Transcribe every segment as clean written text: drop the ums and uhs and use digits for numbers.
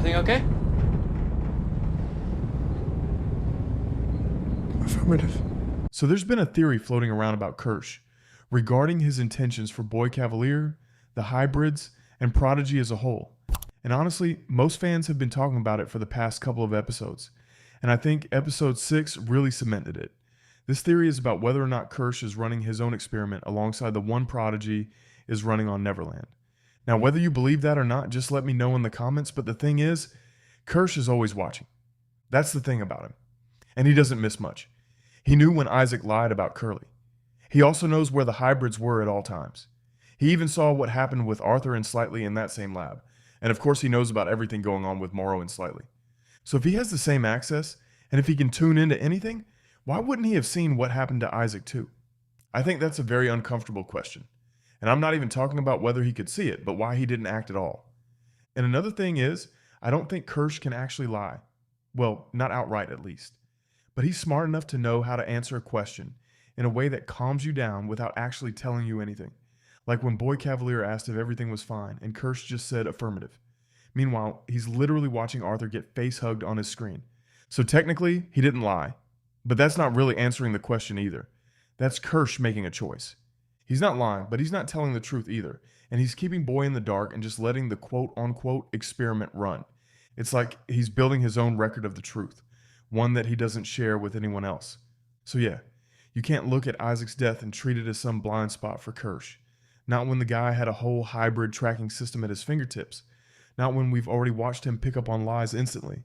Everything okay? Affirmative. So there's been a theory floating around about Kirsch regarding his intentions for Boy Kavalier, the hybrids, and Prodigy as a whole. And honestly, most fans have been talking about it for the past couple of episodes. And I think episode 6 really cemented it. This theory is about whether or not Kirsch is running his own experiment alongside the one Prodigy is running on Neverland. Now, whether you believe that or not, just let me know in the comments. But the thing is, Kirsch is always watching. That's the thing about him. And he doesn't miss much. He knew when Isaac lied about Curly. He also knows where the hybrids were at all times. He even saw what happened with Arthur and Slightly in that same lab. And of course he knows about everything going on with Morrow and Slightly. So if he has the same access, and if he can tune into anything, why wouldn't he have seen what happened to Isaac too? I think that's a very uncomfortable question. And I'm not even talking about whether he could see it, but why he didn't act at all. And another thing is, I don't think Kirsch can actually lie. Well, not outright at least. But he's smart enough to know how to answer a question in a way that calms you down without actually telling you anything. Like when Boy Kavalier asked if everything was fine, and Kirsch just said affirmative. Meanwhile, he's literally watching Arthur get face hugged on his screen. So technically, he didn't lie. But that's not really answering the question either. That's Kirsch making a choice. He's not lying, but he's not telling the truth either. And he's keeping Boy in the dark and just letting the quote-unquote experiment run. It's like he's building his own record of the truth, one that he doesn't share with anyone else. So yeah, you can't look at Isaac's death and treat it as some blind spot for Kirsch. Not when the guy had a whole hybrid tracking system at his fingertips. Not when we've already watched him pick up on lies instantly.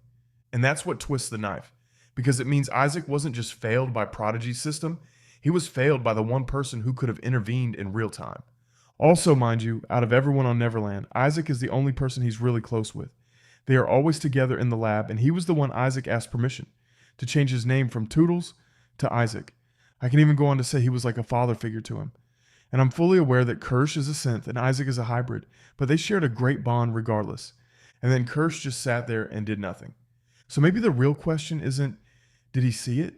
And that's what twists the knife. Because it means Isaac wasn't just failed by Prodigy's system, he was failed by the one person who could have intervened in real time. Also, mind you, out of everyone on Neverland, Isaac is the only person he's really close with. They are always together in the lab, and he was the one Isaac asked permission to change his name from Toodles to Isaac. I can even go on to say he was like a father figure to him. And I'm fully aware that Kirsch is a synth and Isaac is a hybrid, but they shared a great bond regardless. And then Kirsch just sat there and did nothing. So maybe the real question isn't, did he see it?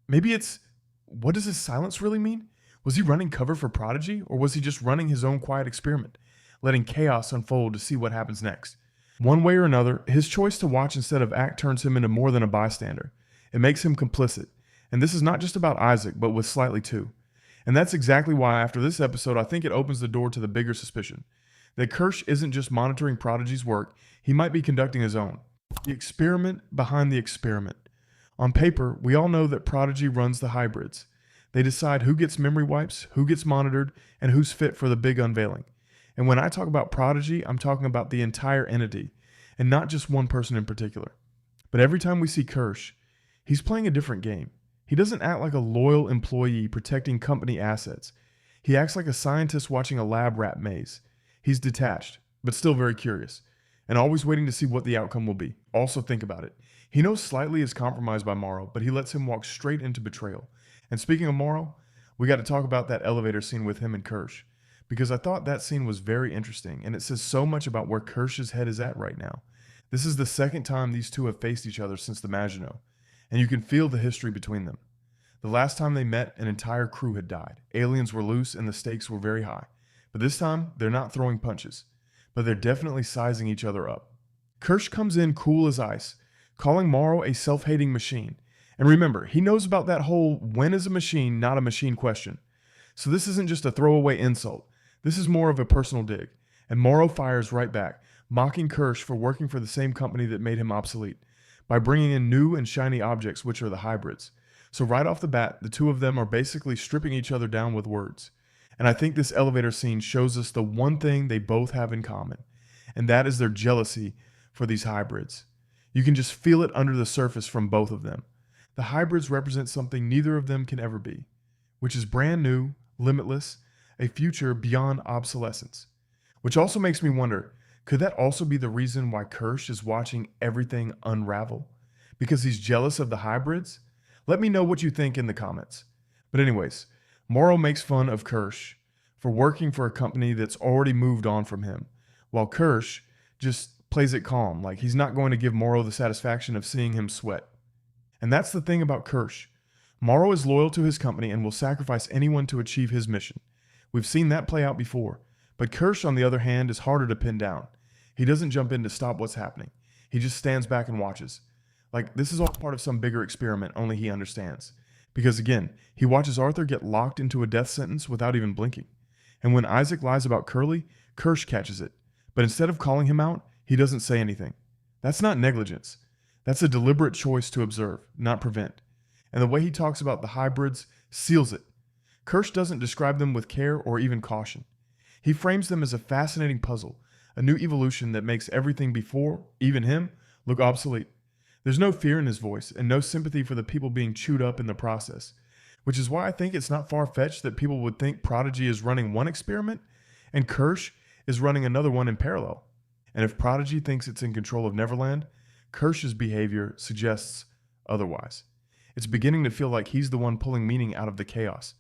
Maybe it's, what does his silence really mean? Was he running cover for Prodigy, or was he just running his own quiet experiment, letting chaos unfold to see what happens next? One way or another, his choice to watch instead of act turns him into more than a bystander. It makes him complicit. And this is not just about Isaac, but with Slightly too. And that's exactly why after this episode, I think it opens the door to the bigger suspicion. That Kirsch isn't just monitoring Prodigy's work, he might be conducting his own. The experiment behind the experiment. On paper, we all know that Prodigy runs the hybrids. They decide who gets memory wipes, who gets monitored, and who's fit for the big unveiling. And when I talk about Prodigy, I'm talking about the entire entity, and not just one person in particular. But every time we see Kirsch, he's playing a different game. He doesn't act like a loyal employee protecting company assets. He acts like a scientist watching a lab rat maze. He's detached, but still very curious, and always waiting to see what the outcome will be. Also think about it. He knows Slightly is compromised by Morrow, but he lets him walk straight into betrayal. And speaking of Morrow, we got to talk about that elevator scene with him and Kirsch, because I thought that scene was very interesting, and it says so much about where Kirsch's head is at right now. This is the second time these two have faced each other since the Maginot, and you can feel the history between them. The last time they met, an entire crew had died. Aliens were loose and the stakes were very high. But this time, they're not throwing punches, but they're definitely sizing each other up. Kirsch comes in cool as ice, calling Morrow a self-hating machine. And remember, he knows about that whole when is a machine, not a machine question. So this isn't just a throwaway insult. This is more of a personal dig. And Morrow fires right back, mocking Kirsch for working for the same company that made him obsolete, by bringing in new and shiny objects, which are the hybrids. So right off the bat, the two of them are basically stripping each other down with words. And I think this elevator scene shows us the one thing they both have in common, and that is their jealousy for these hybrids. You can just feel it under the surface from both of them. The hybrids represent something neither of them can ever be, which is brand new, limitless, a future beyond obsolescence. Which also makes me wonder, could that also be the reason why Kirsch is watching everything unravel? Because he's jealous of the hybrids? Let me know what you think in the comments. But anyways, Morrow makes fun of Kirsch for working for a company that's already moved on from him, while Kirsch just plays it calm, like he's not going to give Morrow the satisfaction of seeing him sweat. And that's the thing about Kirsch. Morrow is loyal to his company and will sacrifice anyone to achieve his mission. We've seen that play out before, but Kirsch, on the other hand, is harder to pin down. He doesn't jump in to stop what's happening. He just stands back and watches. Like, this is all part of some bigger experiment only he understands. Because again, he watches Arthur get locked into a death sentence without even blinking. And when Isaac lies about Curly, Kirsch catches it. But instead of calling him out, he doesn't say anything. That's not negligence. That's a deliberate choice to observe, not prevent. And the way he talks about the hybrids seals it. Kirsch doesn't describe them with care or even caution. He frames them as a fascinating puzzle, a new evolution that makes everything before, even him, look obsolete. There's no fear in his voice and no sympathy for the people being chewed up in the process, which is why I think it's not far-fetched that people would think Prodigy is running one experiment and Kersh is running another one in parallel. And if Prodigy thinks it's in control of Neverland, Kersh's behavior suggests otherwise. It's beginning to feel like he's the one pulling meaning out of the chaos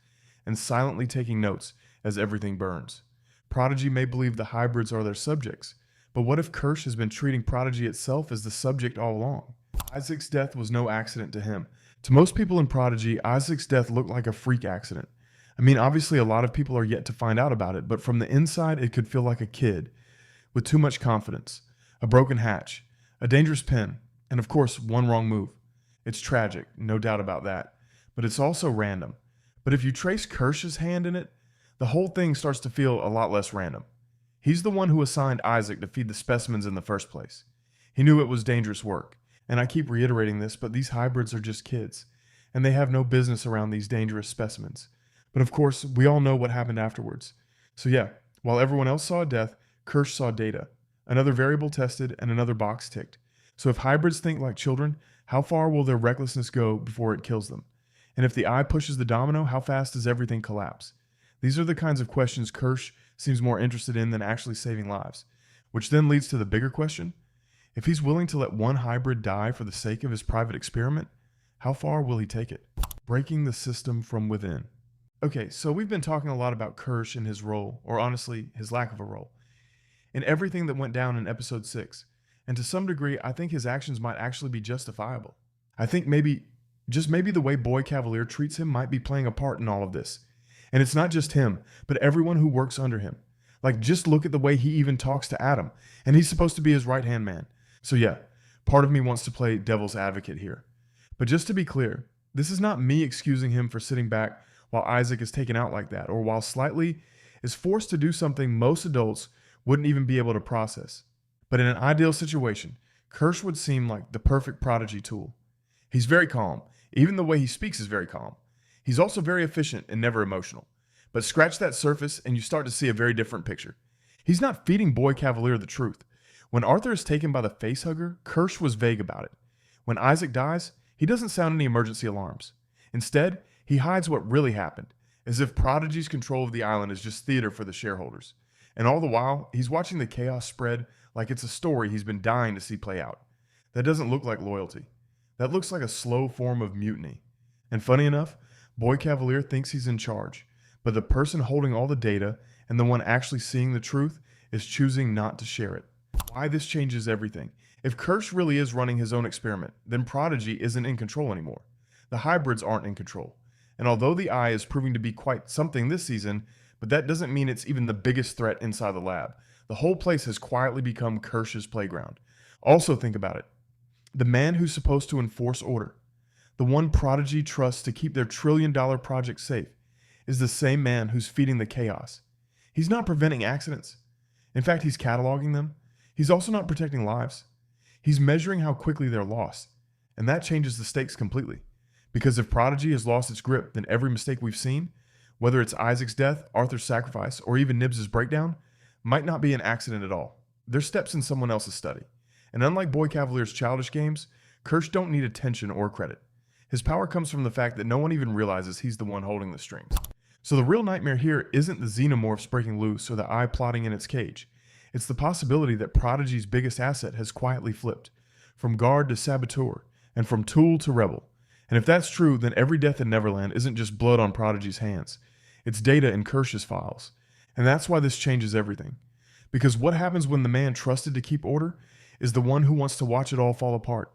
and silently taking notes as everything burns. Prodigy may believe the hybrids are their subjects, but what if Kersh has been treating Prodigy itself as the subject all along? Isaac's death was no accident to him. To most people in Prodigy, Isaac's death looked like a freak accident. I mean, obviously a lot of people are yet to find out about it, but from the inside it could feel like a kid with too much confidence, a broken hatch, a dangerous pen, and of course, one wrong move. It's tragic, no doubt about that, but it's also random. But if you trace Kersh's hand in it, the whole thing starts to feel a lot less random. He's the one who assigned Isaac to feed the specimens in the first place. He knew it was dangerous work, and I keep reiterating this, but these hybrids are just kids, and they have no business around these dangerous specimens. But of course, we all know what happened afterwards. So yeah, while everyone else saw death, Kirsch saw data, another variable tested and another box ticked. So if hybrids think like children, how far will their recklessness go before it kills them? And if the eye pushes the domino, how fast does everything collapse? These are the kinds of questions Kirsch seems more interested in than actually saving lives, which then leads to the bigger question. If he's willing to let one hybrid die for the sake of his private experiment, how far will he take it? Breaking the system from within. Okay, so we've been talking a lot about Kirsch and his role, or honestly, his lack of a role, in everything that went down in episode 6. And to some degree, I think his actions might actually be justifiable. I think maybe, just maybe the way Boy Kavalier treats him might be playing a part in all of this. And it's not just him, but everyone who works under him. Like, just look at the way he even talks to Adam, and he's supposed to be his right-hand man. So yeah, part of me wants to play devil's advocate here. But just to be clear, this is not me excusing him for sitting back while Isaac is taken out like that, or while slightly is forced to do something most adults wouldn't even be able to process. But in an ideal situation, Kirsch would seem like the perfect Prodigy tool. He's very calm. Even the way he speaks is very calm. He's also very efficient and never emotional. But scratch that surface and you start to see a very different picture. He's not feeding Boy Kavalier the truth. When Arthur is taken by the facehugger, Kirsch was vague about it. When Isaac dies, he doesn't sound any emergency alarms. Instead, he hides what really happened, as if Prodigy's control of the island is just theater for the shareholders. And all the while, he's watching the chaos spread like it's a story he's been dying to see play out. That doesn't look like loyalty. That looks like a slow form of mutiny. And funny enough, Boy Kavalier thinks he's in charge, but the person holding all the data and the one actually seeing the truth is choosing not to share it. Why this changes everything. If Kirsch really is running his own experiment, then Prodigy isn't in control anymore. The hybrids aren't in control. And although the eye is proving to be quite something this season, but that doesn't mean it's even the biggest threat inside the lab. The whole place has quietly become Kersh's playground. Also think about it. The man who's supposed to enforce order, the one Prodigy trusts to keep their trillion-dollar project safe, is the same man who's feeding the chaos. He's not preventing accidents. In fact, he's cataloging them. He's also not protecting lives. He's measuring how quickly they're lost. And that changes the stakes completely. Because if Prodigy has lost its grip, then every mistake we've seen, whether it's Isaac's death, Arthur's sacrifice, or even Nibs' breakdown, might not be an accident at all. They're steps in someone else's study. And unlike Boy Kavalier's childish games, Kirsch don't need attention or credit. His power comes from the fact that no one even realizes he's the one holding the strings. So the real nightmare here isn't the xenomorphs breaking loose or the eye plotting in its cage. It's the possibility that Prodigy's biggest asset has quietly flipped, from guard to saboteur, and from tool to rebel. And if that's true, then every death in Neverland isn't just blood on Prodigy's hands. It's data in Kersh's files. And that's why this changes everything. Because what happens when the man trusted to keep order is the one who wants to watch it all fall apart.